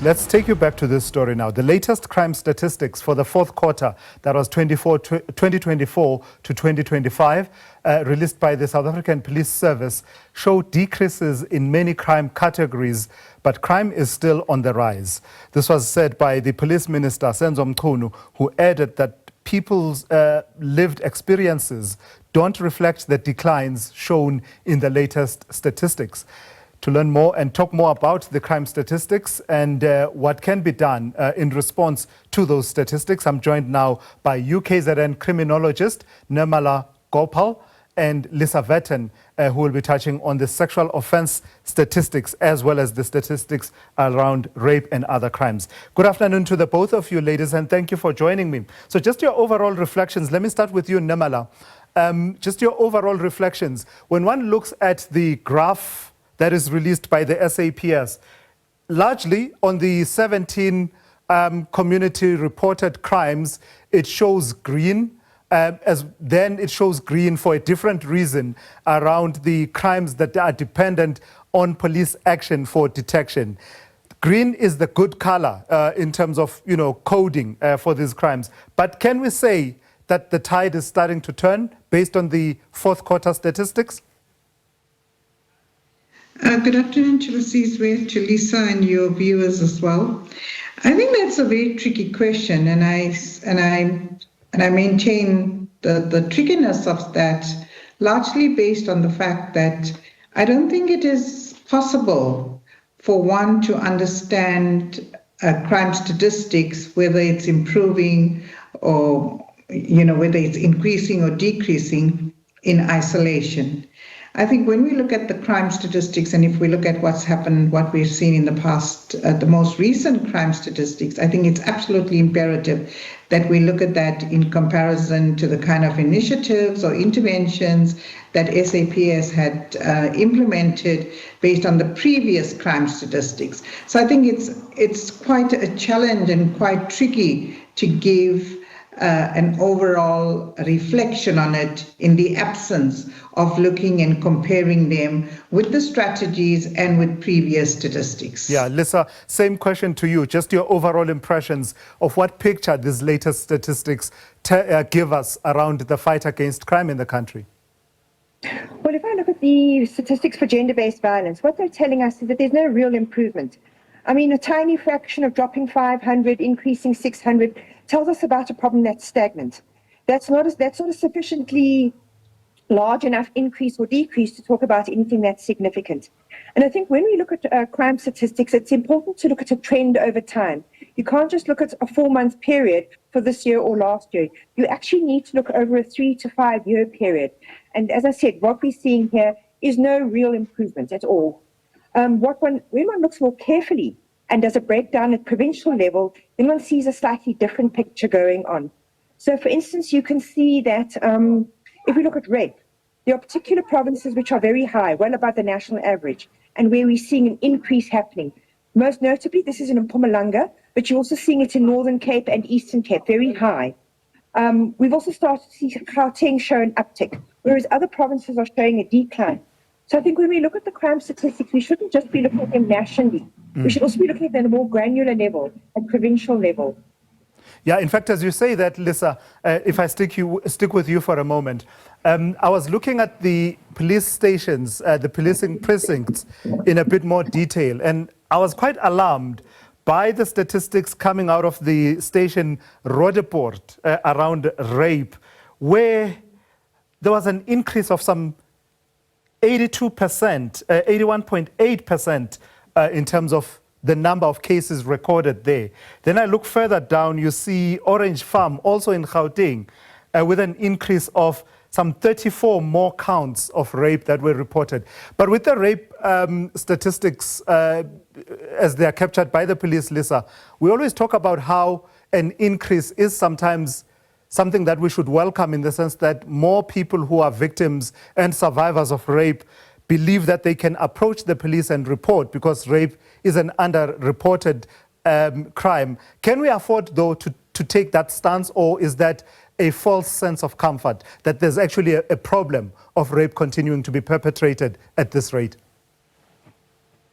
Let's take you back to this story now. The latest crime statistics for the fourth quarter, that was 2024 to 2025, released by the South African Police Service, show decreases in many crime categories, but crime is still on the rise. This was said by the Police Minister Senzo Mchunu, who added that people's lived experiences don't reflect the declines shown in the latest statistics. To learn more and talk more about the crime statistics and what can be done in response to those statistics, I'm joined now by UKZN criminologist Nirmala Gopal and Lisa Vetten, who will be touching on the sexual offence statistics as well as the statistics around rape and other crimes. Good afternoon to the both of you, ladies, and thank you for joining me. So just your overall reflections. Let me start with you, Nirmala. Just your overall reflections. When one looks at the graph that is released by the SAPS, largely on the 17 community reported crimes, it shows green. Then it shows green for a different reason around the crimes that are dependent on police action for detection. Green is the good color in terms of, coding for these crimes. But can we say that the tide is starting to turn based on the fourth quarter statistics? Good afternoon to to Lisa and your viewers as well. I think that's a very tricky question, and I maintain the trickiness of that largely based on the fact that I don't think it is possible for one to understand crime statistics, whether it's improving or whether it's increasing or decreasing in isolation. I think when we look at the crime statistics, and if we look at what's happened, what we've seen in the past, the most recent crime statistics, I think it's absolutely imperative that we look at that in comparison to the kind of initiatives or interventions that SAPS had implemented based on the previous crime statistics. So I think it's quite a challenge and quite tricky to give an overall reflection on it in the absence of looking and comparing them with the strategies and with previous statistics. Yeah, Lisa, same question to you. Just your overall impressions of what picture these latest statistics give us around the fight against crime in the country. Well, if I look at the statistics for gender-based violence, what they're telling us is that there's no real improvement. I mean, a tiny fraction of dropping 500, increasing 600, tells us about a problem that's stagnant. That's not a sufficiently large enough increase or decrease to talk about anything that's significant. And I think when we look at crime statistics, it's important to look at a trend over time. You can't just look at a 4-month period for this year or last year. You actually need to look over a 3 to 5 year period. And as I said, what we're seeing here is no real improvement at all. When one looks more carefully and does a breakdown at provincial level, then one sees a slightly different picture going on. So, for instance, you can see that if we look at rape, there are particular provinces which are very high, well above the national average, and where we're seeing an increase happening. Most notably, this is in Mpumalanga, but you're also seeing it in Northern Cape and Eastern Cape, very high. We've also started to see Gauteng show an uptick, whereas other provinces are showing a decline. So I think when we look at the crime statistics, we shouldn't just be looking at them nationally. We should also be looking at them at a more granular level, at provincial level. Yeah, in fact, as you say that, Lisa, if I stick with you for a moment, I was looking at the police stations, the policing precincts in a bit more detail, and I was quite alarmed by the statistics coming out of the station Roodepoort around rape, where there was an increase of some 82%, 81.8% in terms of the number of cases recorded there. Then I look further down, you see Orange Farm, also in Gauteng, with an increase of some 34 more counts of rape that were reported. But with the rape statistics, as they are captured by the police, Lisa, we always talk about how an increase is sometimes something that we should welcome, in the sense that more people who are victims and survivors of rape believe that they can approach the police and report, because rape is an underreported crime. Can we afford, though, to take that stance, or is that a false sense of comfort that there's actually a problem of rape continuing to be perpetrated at this rate?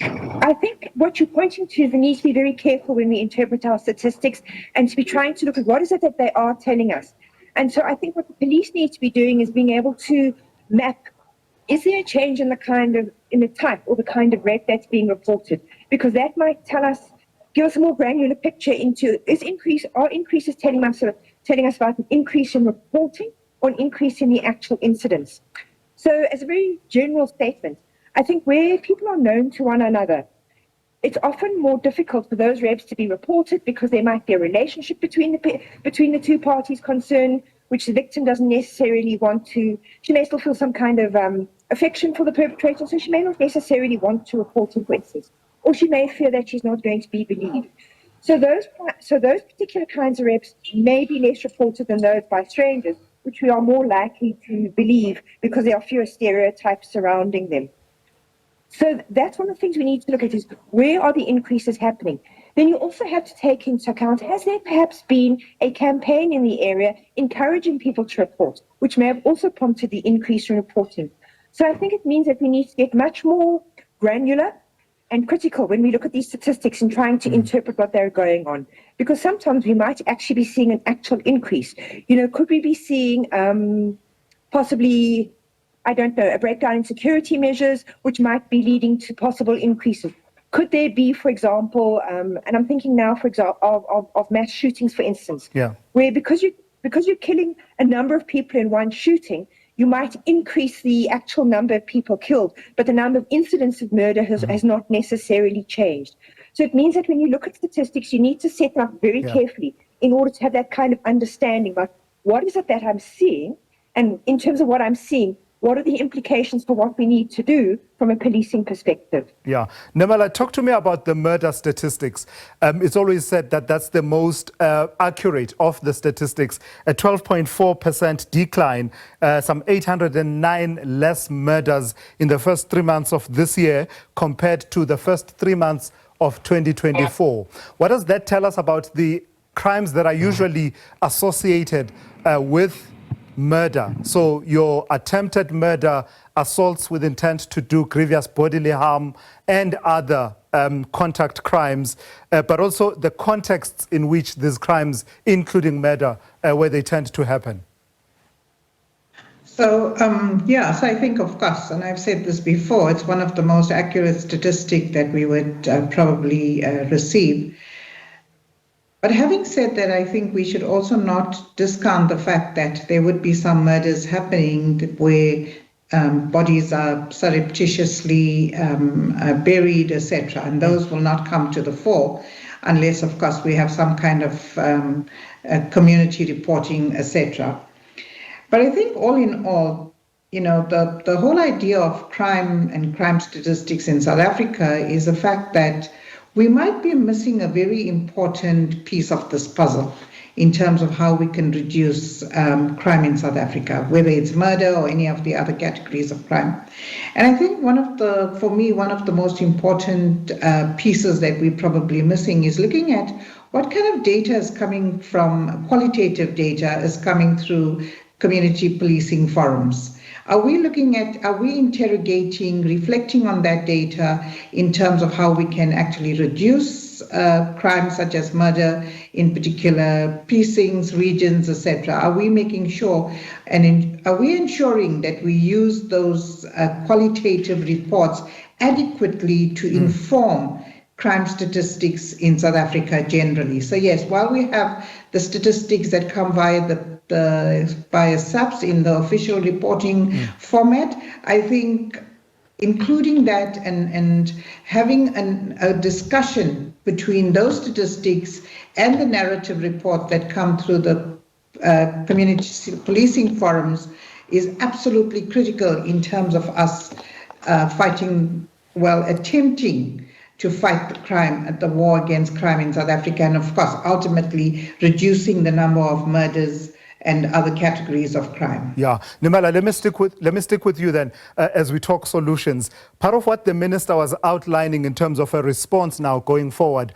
I think what you're pointing to is we need to be very careful when we interpret our statistics and to be trying to look at what is it that they are telling us. And so I think what the police need to be doing is being able to map, is there a change in the type or the kind of rape that's being reported? Because that might give us a more granular picture into, are increases telling us about an increase in reporting or an increase in the actual incidents? So as a very general statement, I think where people are known to one another, it's often more difficult for those rapes to be reported because there might be a relationship between the two parties concerned, which the victim doesn't necessarily want to. She may still feel some kind of affection for the perpetrator, so she may not necessarily want to report him, for instance, or she may fear that she's not going to be believed. So those particular kinds of rapes may be less reported than those by strangers, which we are more likely to believe because there are fewer stereotypes surrounding them. So that's one of the things we need to look at is where are the increases happening? Then you also have to take into account, has there perhaps been a campaign in the area encouraging people to report, which may have also prompted the increase in reporting? So I think it means that we need to get much more granular and critical when we look at these statistics and trying to interpret what they're going on. Because sometimes we might actually be seeing an actual increase. Could we be seeing possibly, I don't know, a breakdown in security measures, which might be leading to possible increases? Could there be, for example, and I'm thinking now, for example, of mass shootings, for instance, where because you're killing a number of people in one shooting, you might increase the actual number of people killed, but the number of incidents of murder has not necessarily changed. So it means that when you look at statistics, you need to set them up very carefully in order to have that kind of understanding about what is it that I'm seeing, and in terms of what I'm seeing, what are the implications for what we need to do from a policing perspective? Yeah. Nirmala, talk to me about the murder statistics. It's always said that that's the most accurate of the statistics. A 12.4% decline, some 809 less murders in the first 3 months of this year compared to the first 3 months of 2024. What does that tell us about the crimes that are usually associated with murder? So your attempted murder, assaults with intent to do grievous bodily harm, and other contact crimes, but also the contexts in which these crimes, including murder, where they tend to happen. So, so I think, of course, and I've said this before, it's one of the most accurate statistics that we would probably receive. But having said that, I think we should also not discount the fact that there would be some murders happening where bodies are surreptitiously buried, etc. And those will not come to the fore unless, of course, we have some kind of community reporting, etc. But I think all in all, the whole idea of crime and crime statistics in South Africa is the fact that we might be missing a very important piece of this puzzle in terms of how we can reduce crime in South Africa, whether it's murder or any of the other categories of crime. And I think one of the most important pieces that we're probably missing is looking at what kind of data is coming from, qualitative data is coming through community policing forums. Are we interrogating, reflecting on that data in terms of how we can actually reduce crimes such as murder in particular precincts, regions, etc.? Are we making sure and are we ensuring that we use those qualitative reports adequately to inform crime statistics in South Africa generally? So yes, while we have the statistics that come via via SAPS in the official reporting format, I think including that and having a discussion between those statistics and the narrative report that come through the community policing forums is absolutely critical in terms of us attempting to fight the crime, the war against crime in South Africa, and of course, ultimately reducing the number of murders and other categories of crime. Yeah, Nirmala, let me stick with you then as we talk solutions. Part of what the minister was outlining in terms of a response now going forward,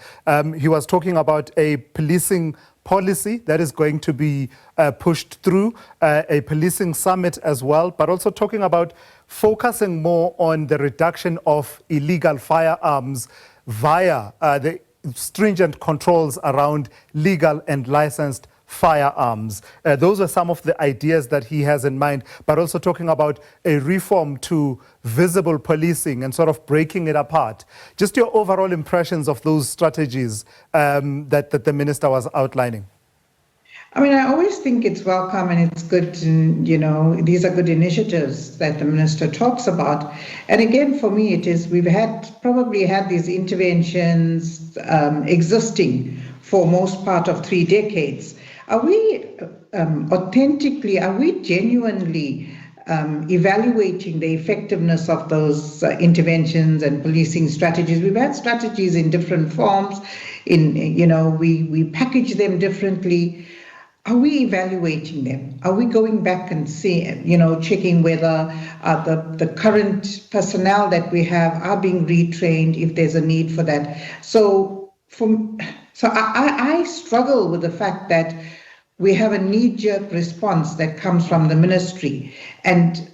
he was talking about a policing policy that is going to be pushed through, a policing summit as well, but also talking about focusing more on the reduction of illegal firearms via the stringent controls around legal and licensed firearms. Those are some of the ideas that he has in mind, but also talking about a reform to visible policing and sort of breaking it apart. Just your overall impressions of those strategies that the minister was outlining. I mean, I always think it's welcome and it's good, and, you know, these are good initiatives that the minister talks about. And again, for me, it is, we've probably had these interventions existing for most part of 3 decades. Are we genuinely evaluating the effectiveness of those interventions and policing strategies? We've had strategies in different forms, we package them differently. Are we evaluating them? Are we going back and checking whether the current personnel that we have are being retrained if there's a need for that? So I struggle with the fact that we have a knee-jerk response that comes from the ministry, and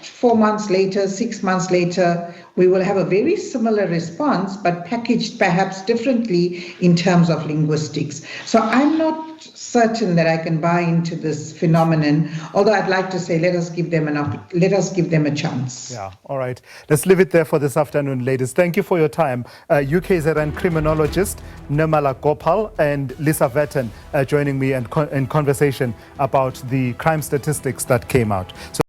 4 months later, 6 months later, we will have a very similar response, but packaged perhaps differently in terms of linguistics. So I'm not certain that I can buy into this phenomenon, although I'd like to say let us give them a chance. Yeah, all right. Let's leave it there for this afternoon, ladies. Thank you for your time. UKZN criminologist Nirmala Gopal and Lisa Vetten joining me in conversation about the crime statistics that came out. So